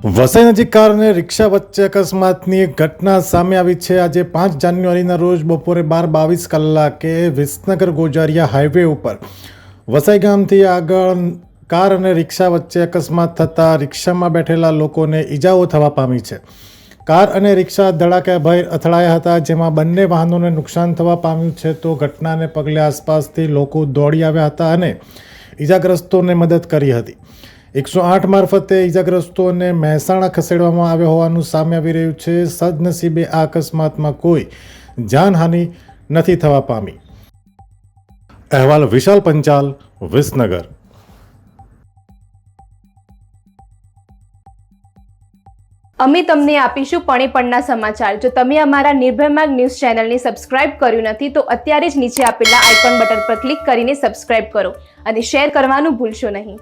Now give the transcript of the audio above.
વસઈ નજીક કાર અને રિક્ષા વચ્ચે અકસ્માતની એક ઘટના સામે આવી છે। આજે 5 જાન્યુઆરીના રોજ બપોરે 12:22 કલાકે વિસનગર ગોજારિયા હાઈવે ઉપર વસઈ ગામથી આગળ કાર અને રિક્ષા વચ્ચે અકસ્માત થતાં રિક્ષામાં બેઠેલા લોકોને ઈજાઓ થવા પામી છે। કાર અને રિક્ષા ધડાકાભેર અથડાયા હતા, જેમાં બંને વાહનોને નુકસાન થવા પામ્યું છે। તો ઘટનાને પગલે આસપાસથી લોકો દોડી આવ્યા હતા અને ઈજાગ્રસ્તોને મદદ કરી હતી। 108 મારફતે ઈજાગ્રસ્તોને મહેસાણા ખસેડવામાં આવ્યા હોવાનું સામે આવી રહ્યું છે। સદનસીબે આ અકસ્માતમાં કોઈ જાનહાનિ નથી થવા પામી। અહેવાલ વિશાલ પંચાલ, વિસનગર। અમે તમને આપીશું પળે-પળના સમાચાર। જો તમે અમારા નિર્ભય માર્ગ ન્યૂઝ ચેનલને સબસ્ક્રાઇબ કર્યું નથી તો અત્યારે જ નીચે આપેલા આઇકોન બટન પર ક્લિક કરીને સબસ્ક્રાઇબ કરો અને શેર કરવાનું ભૂલશો નહીં।